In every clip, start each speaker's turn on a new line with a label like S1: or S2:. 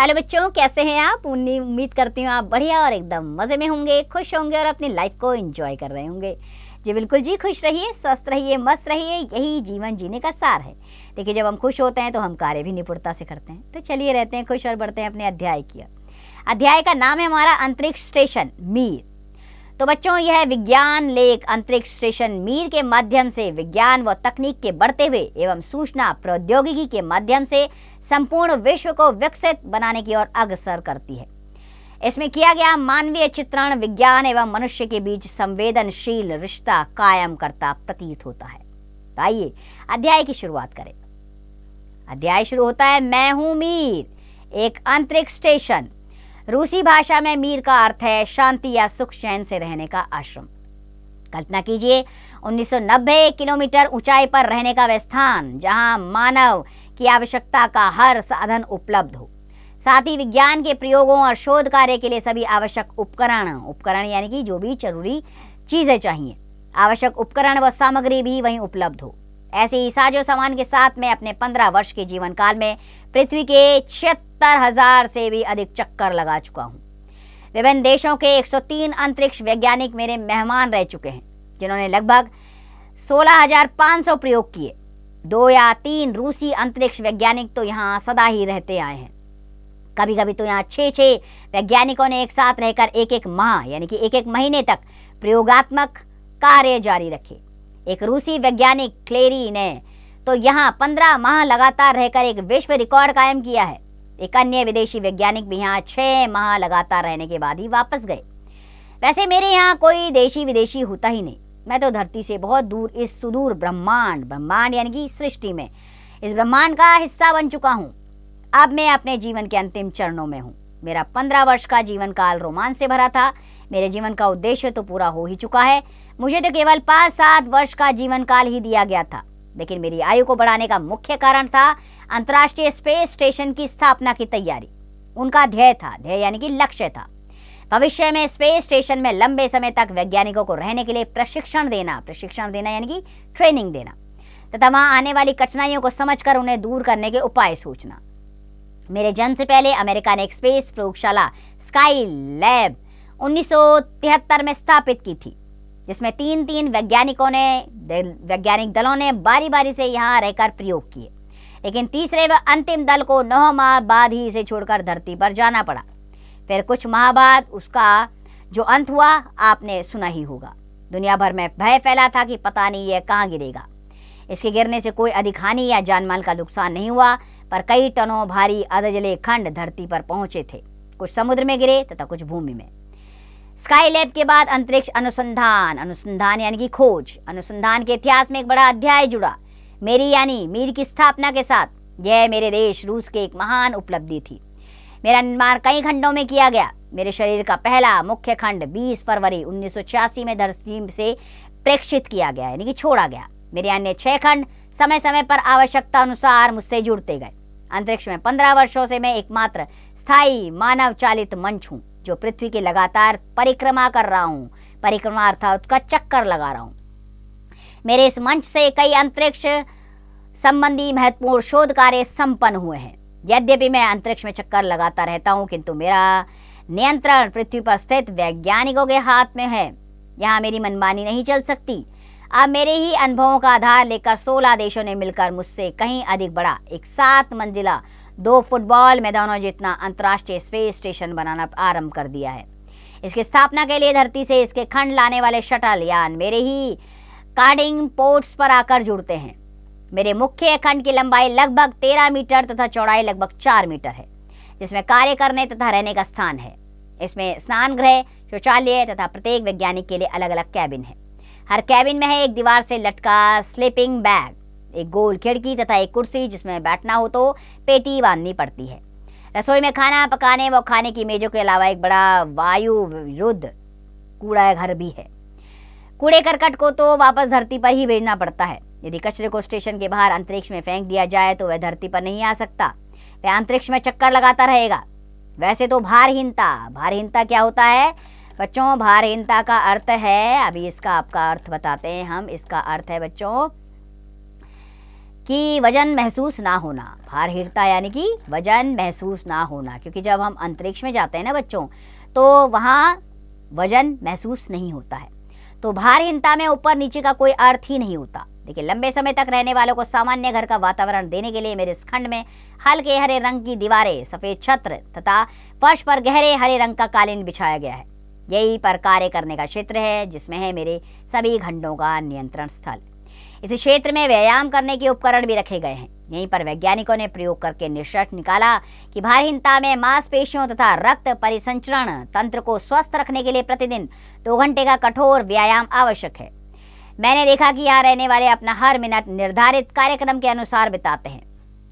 S1: Hello बच्चों, कैसे हैं आप? उम्मीद करती हूँ आप बढ़िया और एकदम मज़े में होंगे, खुश होंगे और अपनी लाइफ को एंजॉय कर रहे होंगे। जी बिल्कुल जी, खुश रहिए, स्वस्थ रहिए, मस्त रहिए, यही जीवन जीने का सार है। देखिए, जब हम खुश होते हैं तो हम कार्य भी निपुणता से करते हैं। तो चलिए रहते हैं खुश और बढ़ते हैं अपने अध्याय की ओर। अध्याय का नाम है हमारा अंतरिक्ष स्टेशन मीर। तो बच्चों, यह विज्ञान लेख अंतरिक्ष स्टेशन मीर के माध्यम से विज्ञान व तकनीक के बढ़ते हुए एवं सूचना प्रौद्योगिकी के माध्यम से संपूर्ण विश्व को विकसित बनाने की ओर अग्रसर करती है। इसमें किया गया मानवीय चित्रण विज्ञान एवं मनुष्य के बीच संवेदनशील रिश्ता कायम करता प्रतीत होता है। तो आइए अध्याय की शुरुआत करें। अध्याय शुरू होता है, मैं हूं मीर, एक अंतरिक्ष स्टेशन। रूसी भाषा में मीर का अर्थ है शांति या सुख चैन से रहने का आश्रम। कल्पना कीजिए 1990 किलोमीटर ऊंचाई पर रहने का वह स्थान जहां मानव की आवश्यकता का हर साधन उपलब्ध हो, साथ ही विज्ञान के प्रयोगों और शोध कार्य के लिए सभी आवश्यक उपकरण यानी कि जो भी जरूरी चीजें चाहिए, आवश्यक उपकरण व सामग्री भी वहीं उपलब्ध हो। ऐसे ही साजो सामान के साथ मैं अपने 15 वर्ष के जीवन काल में पृथ्वी के 76,000 से भी अधिक चक्कर लगा चुका हूँ। विभिन्न देशों के 103 अंतरिक्ष वैज्ञानिक मेरे मेहमान रह चुके हैं, जिन्होंने लगभग 16,500 प्रयोग किए। 2 या 3 रूसी अंतरिक्ष वैज्ञानिक तो यहाँ सदा ही रहते आए हैं। कभी कभी तो यहाँ 6 वैज्ञानिकों ने एक साथ रहकर एक माह यानी कि एक महीने तक प्रयोगात्मक कार्य जारी रखे। एक रूसी वैज्ञानिक क्लेरी ने तो यहाँ 15 माह लगातार रहकर एक विश्व रिकॉर्ड कायम किया है। एक अन्य विदेशी वैज्ञानिक भी यहाँ 6 माह लगातार रहने के बाद ही वापस गए। वैसे मेरे यहाँ कोई देशी विदेशी होता ही नहीं। मैं तो धरती से बहुत दूर इस सुदूर ब्रह्मांड यानी कि सृष्टि में इस ब्रह्मांड का हिस्सा बन चुका हूँ। अब मैं अपने जीवन के अंतिम चरणों में हूँ। मेरा 15 वर्ष का जीवन काल रोमांच से भरा था। मेरे जीवन का उद्देश्य तो पूरा हो ही चुका है। मुझे तो केवल 5-7 वर्ष का जीवन काल ही दिया गया था, लेकिन मेरी आयु को बढ़ाने का मुख्य कारण था अंतर्राष्ट्रीय स्पेस स्टेशन की स्थापना की तैयारी। उनका ध्येय यानी कि लक्ष्य था भविष्य में स्पेस स्टेशन में लंबे समय तक वैज्ञानिकों को रहने के लिए प्रशिक्षण देना यानी कि ट्रेनिंग देना तथा वहां आने वाली कठिनाइयों को समझकर उन्हें दूर करने के उपाय सोचना। मेरे जन्म से पहले अमेरिका ने एक स्पेस प्रयोगशाला स्काई लैब 1973 में स्थापित की थी, जिसमें 3 वैज्ञानिक दलों ने बारी बारी से यहाँ रहकर प्रयोग किए, लेकिन तीसरे व अंतिम दल को 9 माह बाद ही इसे छोड़कर धरती पर जाना पड़ा। फिर कुछ माह बाद उसका जो अंत हुआ आपने सुना ही होगा। दुनिया भर में भय फैला था कि पता नहीं यह कहाँ गिरेगा। इसके गिरने से कोई अधिक हानि या जानमाल का नुकसान नहीं हुआ, पर कई टनों भारी अधजले खंड धरती पर पहुंचे थे। कुछ समुद्र में गिरे तथा कुछ भूमि में। स्काई लैब के बाद अंतरिक्ष अनुसंधान यानी कि खोज अनुसंधान के इतिहास में एक बड़ा अध्याय जुड़ा। मेरी यानी मीर की स्थापना के साथ यह मेरे देश रूस के एक महान उपलब्धि थी। मेरा निर्माण कई खंडों में किया गया। मेरे शरीर का पहला मुख्य खंड 20 फरवरी 1986 में धरती से प्रेक्षित किया गया यानी कि छोड़ा गया। मेरे अन्य 6 खंड समय समय पर आवश्यकता अनुसार मुझसे जुड़ते गए। अंतरिक्ष में 15 वर्षों से मैं एकमात्र स्थायी मानव चालित मंच हूँ जो पृथ्वी की लगातार परिक्रमा कर रहा हूँ। परिक्रमा अर्थात उसका चक्कर लगा रहा हूँ। मेरे इस मंच से कई अंतरिक्ष संबंधी महत्वपूर्ण शोध कार्य संपन्न हुए हैं। यद्यपि मैं अंतरिक्ष में चक्कर लगाता रहता हूँ, किंतु मेरा नियंत्रण पृथ्वी पर स्थित वैज्ञानिकों के हाथ में है। यहाँ मेरी मनमानी नहीं चल सकती। अब मेरे ही अनुभवों का आधार लेकर 16 देशों ने मिलकर मुझसे कहीं अधिक बड़ा एक 7 मंजिला 2 फुटबॉल मैदानों जितना अंतर्राष्ट्रीय स्पेस स्टेशन बनाना आरंभ कर दिया है। इसकी स्थापना के लिए धरती से इसके खंड लाने वाले शटल यान मेरे ही कार्डिंग पोर्ट्स पर आकर जुड़ते हैं। मेरे मुख्य खंड की लंबाई लगभग 13 मीटर तथा चौड़ाई लगभग 4 मीटर है, जिसमें कार्य करने तथा रहने का स्थान है। इसमें स्नान गृह, शौचालय तथा प्रत्येक वैज्ञानिक के लिए अलग अलग कैबिन है। हर कैबिन में है एक दीवार से लटका स्लीपिंग बैग, एक गोल खिड़की तथा एक कुर्सी जिसमें बैठना हो तो पेटी बांधनी पड़ती है। रसोई में खाना पकाने व खाने की मेजों के अलावा एक बड़ा वायु विरुद्ध कूड़ा घर भी है। कूड़े करकट को तो वापस धरती पर ही भेजना पड़ता है। यदि कचरे को स्टेशन के बाहर अंतरिक्ष में फेंक दिया जाए तो वह धरती पर नहीं आ सकता, वह अंतरिक्ष में चक्कर लगाता रहेगा। वैसे तो भारहीनता क्या होता है बच्चों? भारहीनता का अर्थ है, अभी इसका आपका अर्थ बताते हैं हम। इसका अर्थ है बच्चों कि वजन महसूस ना होना, भारहीनता यानी कि वजन महसूस ना होना, क्योंकि जब हम अंतरिक्ष में जाते हैं ना बच्चों, तो वहाँ वजन महसूस नहीं होता है। तो भारहीनता में ऊपर नीचे का कोई अर्थ ही नहीं होता। देखिए, लंबे समय तक रहने वालों को सामान्य घर का वातावरण देने के लिए मेरे इस खंड में हल्के हरे रंग की दीवारें, सफेद छत्र तथा फर्श पर गहरे हरे रंग का कालीन बिछाया गया है। यही पर कार्य करने का क्षेत्र है, जिसमें है मेरे सभी खंडों का नियंत्रण स्थल। इस क्षेत्र में व्यायाम करने के उपकरण भी रखे गए हैं। यहीं पर वैज्ञानिकों ने प्रयोग करके निष्कर्ष निकाला कि भारहीनता में मांसपेशियों तथा रक्त परिसंचरण तंत्र को स्वस्थ रखने के लिए प्रतिदिन 2 घंटे का कठोर व्यायाम आवश्यक है। मैंने देखा कि यहाँ रहने वाले अपना हर मिनट निर्धारित कार्यक्रम के अनुसार बिताते हैं।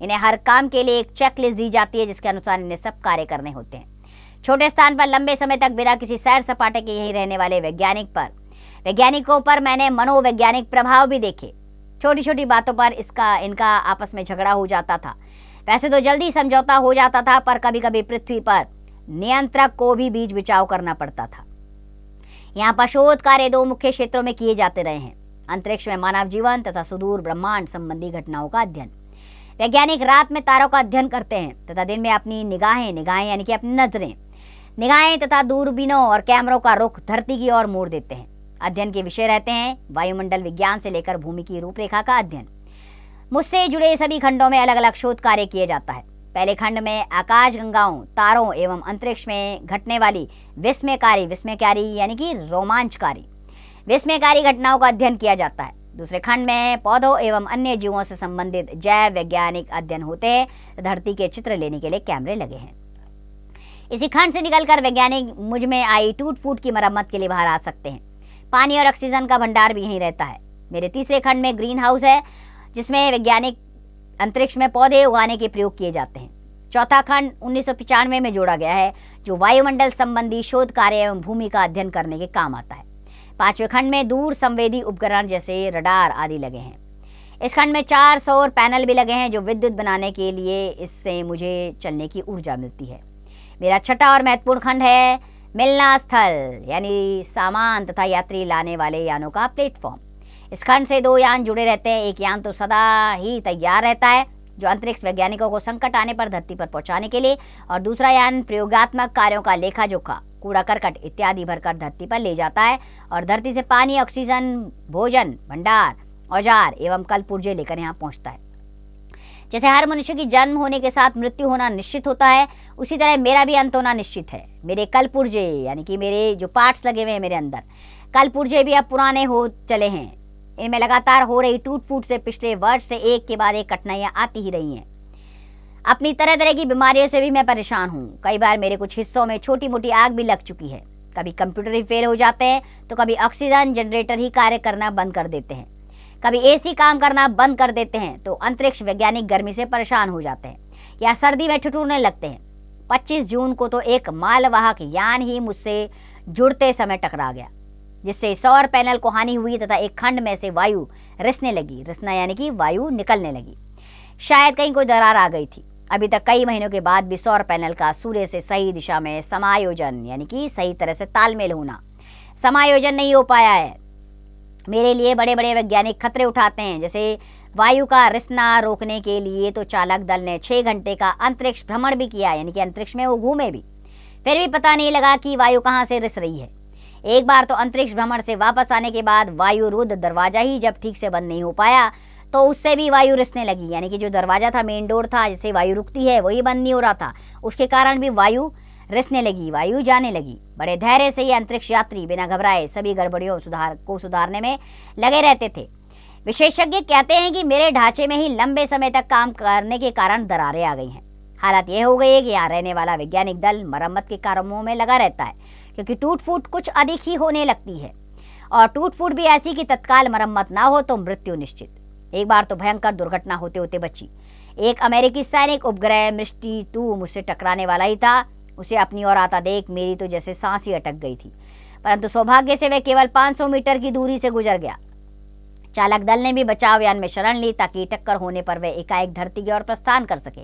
S1: इन्हें हर काम के लिए एक चेकलिस्ट दी जाती है, जिसके अनुसार इन्हें सब कार्य करने होते हैं। छोटे स्थान पर लंबे समय तक बिना किसी सैर सपाटे के यहीं रहने वाले वैज्ञानिकों पर मैंने मनोवैज्ञानिक प्रभाव भी देखे। छोटी छोटी बातों पर इनका आपस में झगड़ा हो जाता था। वैसे तो जल्दी समझौता हो जाता था, पर कभी कभी पृथ्वी पर नियंत्रक को भी बीच बिचाव करना पड़ता था। यहाँ पर शोध कार्य 2 मुख्य क्षेत्रों में किए जाते रहे हैं: अंतरिक्ष में मानव जीवन तथा सुदूर ब्रह्मांड संबंधी घटनाओं का अध्ययन। वैज्ञानिक रात में तारों का अध्ययन करते हैं तथा दिन में अपनी निगाहें यानी कि अपनी निगाहें तथा दूरबीनों और कैमरों का रुख धरती की ओर मोड़ देते हैं। अध्ययन के विषय रहते हैं वायुमंडल विज्ञान से लेकर भूमि की रूपरेखा का अध्ययन। मुझसे जुड़े सभी खंडों में अलग अलग शोध कार्य किया जाता है। पहले खंड में आकाशगंगाओं, तारों एवं अंतरिक्ष में घटने वाली विस्मयकारी यानी कि रोमांचकारी विस्मयकारी घटनाओं का अध्ययन किया जाता है। दूसरे खंड में पौधों एवं अन्य जीवों से संबंधित जैव वैज्ञानिक अध्ययन होते हैं। धरती के चित्र लेने के लिए कैमरे लगे हैं। इसी खंड से निकलकर वैज्ञानिक मुझ में आई टूट फूट की मरम्मत के लिए बाहर आ सकते हैं। पानी और ऑक्सीजन का भंडार भी यहीं रहता है। मेरे तीसरे खंड में ग्रीन हाउस है, जिसमें वैज्ञानिक अंतरिक्ष में पौधे उगाने के प्रयोग किए जाते हैं। चौथा खंड 1995 में जोड़ा गया है, जो वायुमंडल संबंधी शोध कार्य एवं भूमि का अध्ययन करने के काम आता है। 5वें खंड में दूर संवेदी उपकरण जैसे रडार आदि लगे हैं। इस खंड में 4 सौर पैनल भी लगे हैं, जो विद्युत बनाने के लिए इससे मुझे चलने की ऊर्जा मिलती है। मेरा छठा और महत्वपूर्ण खंड है मिलना स्थल, यानी सामान तथा यात्री लाने वाले यानों का प्लेटफॉर्म। इस खंड से 2 यान जुड़े रहते हैं। एक यान तो सदा ही तैयार रहता है, जो अंतरिक्ष वैज्ञानिकों को संकट आने पर धरती पर पहुंचाने के लिए, और दूसरा यान प्रयोगात्मक कार्यों का लेखा जोखा, कूड़ा करकट इत्यादि भरकर धरती पर ले जाता है और धरती से पानी, ऑक्सीजन, भोजन भंडार, औजार एवं कल पुर्जे लेकर यहाँ पहुँचता है। जैसे हर मनुष्य की जन्म होने के साथ मृत्यु होना निश्चित होता है, उसी तरह मेरा भी अंत होना निश्चित है। मेरे कल पुर्जे यानी कि मेरे जो पार्ट्स लगे हुए हैं मेरे अंदर, कल पुर्जे भी अब पुराने हो चले हैं। इनमें लगातार हो रही टूट फूट से पिछले वर्ष से एक के बाद एक कठिनाइयाँ आती ही रही हैं। अपनी तरह तरह की बीमारियों से भी मैं परेशान हूँ। कई बार मेरे कुछ हिस्सों में छोटी मोटी आग भी लग चुकी है। कभी कंप्यूटर ही फेल हो जाते हैं, तो कभी ऑक्सीजन जनरेटर ही कार्य करना बंद कर देते हैं, कभी एसी काम करना बंद कर देते हैं, तो अंतरिक्ष वैज्ञानिक गर्मी से परेशान हो जाते हैं या सर्दी में ठिठुरने लगते हैं। 25 जून को तो एक मालवाहक यान ही मुझसे जुड़ते समय टकरा गया, जिससे सौर पैनल को हानि हुई तथा एक खंड में से वायु रिसना यानी कि वायु निकलने लगी। शायद कहीं कोई दरार आ गई थी। अभी तक कई महीनों के बाद भी सौर पैनल का सूर्य से सही दिशा में समायोजन यानी कि सही तरह से तालमेल होना समायोजन नहीं हो पाया है। मेरे लिए बड़े बड़े वैज्ञानिक खतरे उठाते हैं। जैसे वायु का रिसना रोकने के लिए तो चालक दल ने 6 घंटे का अंतरिक्ष भ्रमण भी किया, यानी कि अंतरिक्ष में वो घूमे भी, फिर भी पता नहीं लगा कि वायु कहाँ से रिस रही है। एक बार तो अंतरिक्ष भ्रमण से वापस आने के बाद वायु रुद्ध दरवाजा ही जब ठीक से बंद नहीं हो पाया, तो उससे भी वायु रिसने लगी, यानी कि जो दरवाजा था, मेन डोर था जिससे वायु रुकती है, वही बंद नहीं हो रहा था। उसके कारण भी वायु रिसने लगी, वायु जाने लगी। बड़े धैर्य से ये अंतरिक्ष यात्री बिना घबराए सभी गड़बड़ियों को सुधारने में लगे रहते थे। विशेषज्ञ कहते हैं कि मेरे ढांचे में ही लंबे समय तक काम करने के कारण दरारें आ गई हैं। हालत यह हो गई है कि यहाँ रहने वाला वैज्ञानिक दल मरम्मत के कामों में लगा रहता है, क्योंकि टूट फूट कुछ अधिक ही होने लगती है, और टूट फूट भी ऐसी कि तत्काल मरम्मत ना हो तो मृत्यु निश्चित। एक बार तो भयंकर दुर्घटना होते होते बची। एक अमेरिकी सैनिक उपग्रह मिस्टी 2 मुझसे टकराने वाला ही था। उसे अपनी ओर आता देख मेरी तो जैसे सांस ही अटक गई थी, परंतु सौभाग्य से वह केवल 500 मीटर की दूरी से गुजर गया। चालक दल ने भी बचाव यान में शरण ली, ताकि टक्कर होने पर वह एकाएक धरती की ओर प्रस्थान कर सके।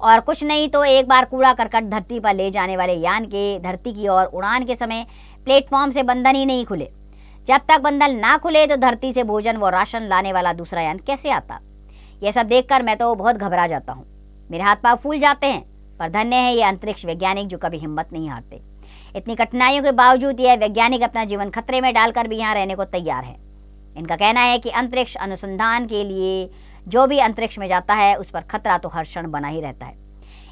S1: और कुछ नहीं तो एक बार कूड़ा करकट धरती पर ले जाने वाले यान के धरती की ओर उड़ान के समय प्लेटफॉर्म से बंधन ही नहीं खुले। जब तक बंधन ना खुले तो धरती से भोजन व राशन लाने वाला दूसरा यान कैसे आता। यह सब देखकर मैं तो बहुत घबरा जाता हूँ। मेरे हाथ पाँव फूल जाते हैं। पर धन्य है ये अंतरिक्ष वैज्ञानिक जो कभी हिम्मत नहीं हारते। इतनी कठिनाइयों के बावजूद यह वैज्ञानिक अपना जीवन खतरे में डालकर भी यहाँ रहने को तैयार है। इनका कहना है कि अंतरिक्ष अनुसंधान के लिए जो भी अंतरिक्ष में जाता है उस पर खतरा तो हर क्षण बना ही रहता है।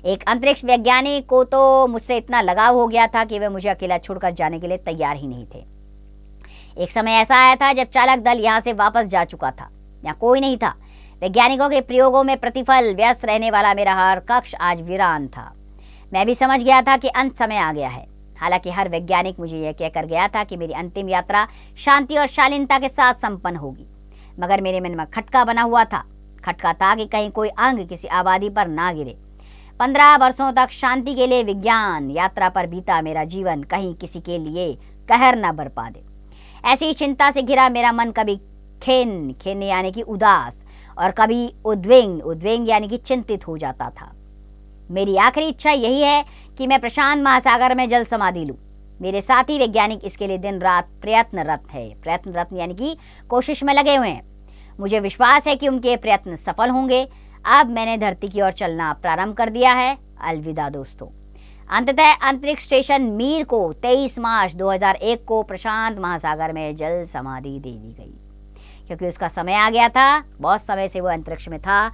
S1: एक अंतरिक्ष वैज्ञानिक को तो मुझसे इतना लगाव हो गया था कि वे मुझे अकेला छोड़कर जाने के लिए तैयार ही नहीं थे। एक समय ऐसा आया था जब चालक दल यहाँ से वापस जा चुका था। यहाँ कोई नहीं था। वैज्ञानिकों के प्रयोगों में प्रतिफल व्यस्त रहने वाला मेरा हर कक्ष आज वीरान था। मैं भी समझ गया था कि अंत समय आ गया है। हालांकि हर वैज्ञानिक मुझे यह कहकर गया था कि मेरी अंतिम यात्रा शांति और शालीनता के साथ संपन्न होगी, मगर मेरे मन में खटका बना हुआ था। खटका था कि कहीं कोई अंग किसी आबादी पर ना गिरे। 15 वर्षों तक शांति के लिए विज्ञान यात्रा पर बीता मेरा जीवन कहीं किसी के लिए कहर न बरपा दे। ऐसी चिंता से घिरा मेरा मन कभी खेन यानी कि उदास और कभी उद्वेग यानी कि चिंतित हो जाता था। मेरी आखिरी इच्छा यही है कि मैं प्रशांत महासागर में जल समाधि लूं। मेरे साथी वैज्ञानिक इसके लिए दिन रात प्रयत्नरत यानी कि कोशिश में लगे हुए हैं। मुझे विश्वास है कि उनके प्रयत्न सफल होंगे। अब मैंने धरती की ओर चलना प्रारंभ कर दिया है। अलविदा दोस्तों। अंततः अंतरिक्ष स्टेशन मीर को 23 मार्च 2001 को प्रशांत महासागर में जल समाधि दे दी गई, क्योंकि उसका समय आ गया था। बहुत समय से वो अंतरिक्ष में था,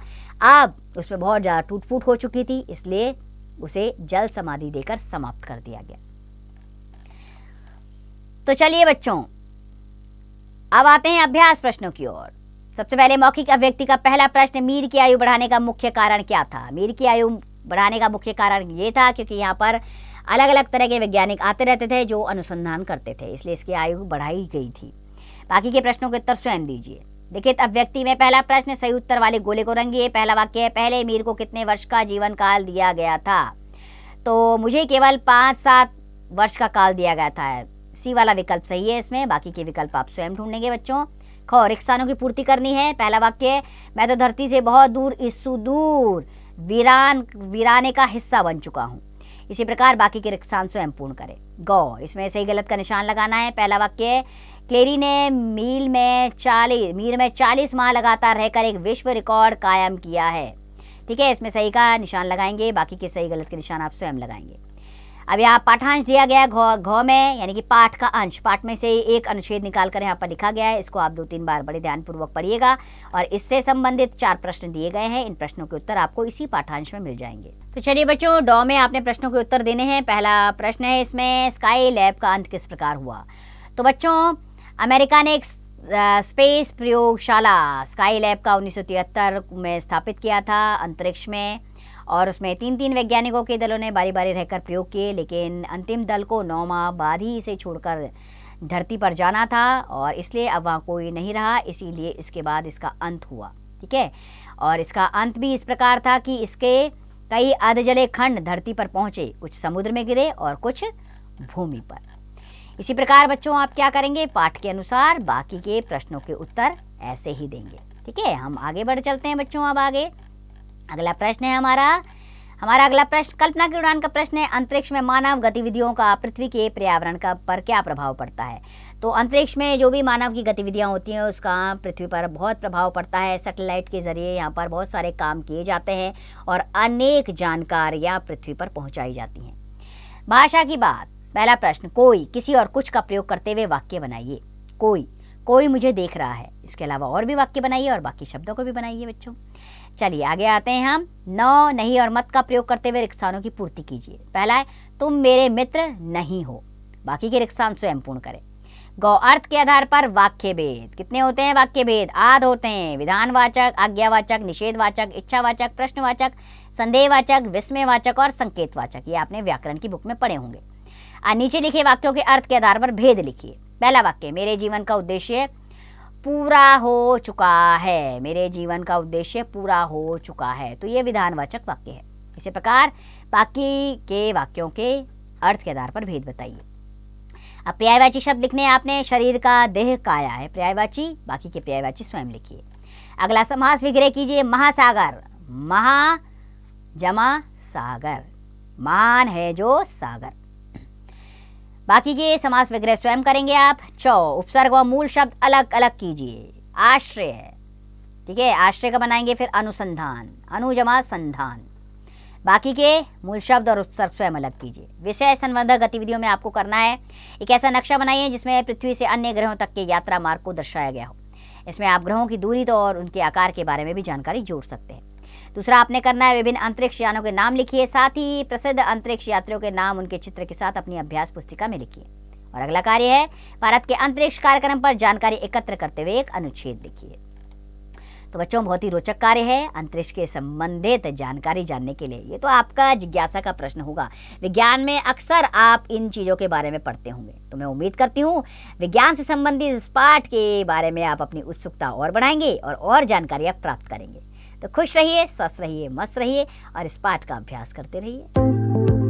S1: अब उसमें बहुत ज़्यादा टूट फूट हो चुकी थी, इसलिए उसे जल समाधि देकर समाप्त कर दिया गया। तो चलिए बच्चों, अब आते हैं अभ्यास प्रश्नों की ओर। सबसे पहले मौखिक अभिव्यक्ति का पहला प्रश्न, मीर की आयु बढ़ाने का मुख्य कारण क्या था? मीर की आयु बढ़ाने का मुख्य कारण ये था क्योंकि यहाँ पर अलग अलग तरह के वैज्ञानिक आते रहते थे जो अनुसंधान करते थे, इसलिए इसकी आयु बढ़ाई गई थी। बाकी के प्रश्नों के उत्तर स्वयं दीजिए। लिखित अभिव्यक्ति में पहला प्रश्न, सही उत्तर वाले गोले को रंगिए। पहला वाक्य है, पहले मीर को कितने वर्ष का जीवन काल दिया गया था? तो मुझे केवल 5-7 वर्ष का काल दिया गया था। सी वाला विकल्प सही है इसमें, बाकी के विकल्प आप स्वयं ढूंढेंगे बच्चों। ख, रिक्तानों की पूर्ति करनी है। पहला वाक्य है, मैं तो धरती से बहुत दूर इस सुदूर वीराने का हिस्सा बन चुका हूँ। इसी प्रकार बाकी के रिक्तान स्वयं पूर्ण करें। गौ, इसमें सही गलत का निशान लगाना है। पहला वाक्य है, क्लेरी ने मीर में 40 माह लगातार रहकर एक विश्व रिकॉर्ड कायम किया है। ठीक है, इसमें सही का निशान लगाएंगे, बाकी के सही गलत के निशान आप स्वयं लगाएंगे। अब यहाँ पाठांश दिया गया है घ में, यानी कि पाठ का अंश, पाठ में से एक अनुच्छेद निकालकर यहाँ पर लिखा गया है। इसको आप 2-3 बार बड़े ध्यानपूर्वक पढ़िएगा और इससे संबंधित 4 प्रश्न दिए गए हैं। इन प्रश्नों के उत्तर आपको इसी पाठांश में मिल जाएंगे। तो चलिए बच्चों, डॉ में आपने प्रश्नों के उत्तर देने हैं। पहला प्रश्न है इसमें, स्काई लैब का अंत किस प्रकार हुआ? तो बच्चों, अमेरिका ने एक स्पेस प्रयोगशाला स्काई लैब का 1973 में स्थापित किया था अंतरिक्ष में, और उसमें 3 वैज्ञानिकों के दलों ने बारी बारी रहकर प्रयोग किए, लेकिन अंतिम दल को 9 माह बाद ही इसे छोड़कर धरती पर जाना था और इसलिए अब वहाँ कोई नहीं रहा, इसीलिए इसके बाद इसका अंत हुआ। ठीक है, और इसका अंत भी इस प्रकार था कि इसके कई अधजले खंड धरती पर पहुँचे, कुछ समुद्र में गिरे और कुछ भूमि पर। इसी प्रकार बच्चों आप क्या करेंगे, पाठ के अनुसार बाकी के प्रश्नों के उत्तर ऐसे ही देंगे। ठीक है, हम आगे बढ़ चलते हैं बच्चों। अब आगे अगला प्रश्न है हमारा अगला प्रश्न, कल्पना की उड़ान का प्रश्न है, अंतरिक्ष में मानव गतिविधियों का पृथ्वी के पर्यावरण का पर क्या प्रभाव पड़ता है? तो अंतरिक्ष में जो भी मानव की गतिविधियां होती हैं उसका पृथ्वी पर बहुत प्रभाव पड़ता है। सैटेलाइट के जरिए यहाँ पर बहुत सारे काम किए जाते हैं और अनेक जानकारियाँ पृथ्वी पर पहुँचाई जाती हैं। भाषा की बात, पहला प्रश्न, कोई, किसी और कुछ का प्रयोग करते हुए वाक्य बनाइए। कोई मुझे देख रहा है, इसके अलावा और भी वाक्य बनाइए और बाकी शब्दों को भी बनाइए बच्चों। चलिए आगे आते हैं हम। न, नहीं और मत का प्रयोग करते हुए रिक्त स्थानों की पूर्ति कीजिए। पहला है, तुम मेरे मित्र नहीं हो, बाकी के रिक्त स्थान स्वयं पूर्ण करें। गौ, अर्थ के आधार पर वाक्य भेद। कितने होते हैं वाक्य भेद? आध होते हैं। विधानवाचक, आज्ञावाचक, निषेधवाचक, इच्छावाचक, प्रश्नवाचक, संदेहवाचक, विस्मयवाचक और संकेतवाचक। ये आपने व्याकरण की बुक में पढ़े होंगे। नीचे लिखे वाक्यों के अर्थ के आधार पर भेद लिखिए। पहला वाक्य, मेरे जीवन का उद्देश्य पूरा हो चुका है। मेरे जीवन का उद्देश्य पूरा हो चुका है, तो ये विधानवाचक वाक्य है। इसी प्रकार बाकी के वाक्यों के अर्थ के आधार पर भेद बताइए। अब पर्यायवाची शब्द लिखने आपने, शरीर का देह काया है पर्यायवाची, बाकी के पर्यायवाची स्वयं लिखिए। अगला समास विग्रह कीजिए। महासागर, महा जमा सागर, महान है जो सागर। बाकी के समास विग्रह स्वयं करेंगे आप। चौ, उपसर्ग और मूल शब्द अलग अलग कीजिए। आश्रय, ठीक है, आश्रय का बनाएंगे फिर अनुसंधान, अनु जमा संधान। बाकी के मूल शब्द और उपसर्ग स्वयं अलग कीजिए। विषय संबंधक गतिविधियों में आपको करना है, एक ऐसा नक्शा बनाइए जिसमें पृथ्वी से अन्य ग्रहों तक के यात्रा मार्ग को दर्शाया गया हो। इसमें आप ग्रहों की दूरी तो और उनके आकार के बारे में भी जानकारी जोड़ सकते हैं। दूसरा आपने करना है, विभिन्न अंतरिक्ष यानों के नाम लिखिए, साथ ही प्रसिद्ध अंतरिक्ष यात्रियों के नाम उनके चित्र के साथ अपनी अभ्यास पुस्तिका में लिखिए। और अगला कार्य है, भारत के अंतरिक्ष कार्यक्रम पर जानकारी एकत्र करते हुए एक अनुच्छेद लिखिए। तो बच्चों, बहुत ही रोचक कार्य है अंतरिक्ष के संबंधित जानकारी जानने के लिए। ये तो आपका जिज्ञासा का प्रश्न होगा। विज्ञान में अक्सर आप इन चीज़ों के बारे में पढ़ते होंगे, तो मैं उम्मीद करती हूँ विज्ञान से संबंधित इस पाठ के बारे में आप अपनी उत्सुकता और बढ़ाएंगे और जानकारी आप प्राप्त करेंगे। तो खुश रहिए, स्वस्थ रहिए, मस्त रहिए और इस पाठ का अभ्यास करते रहिए।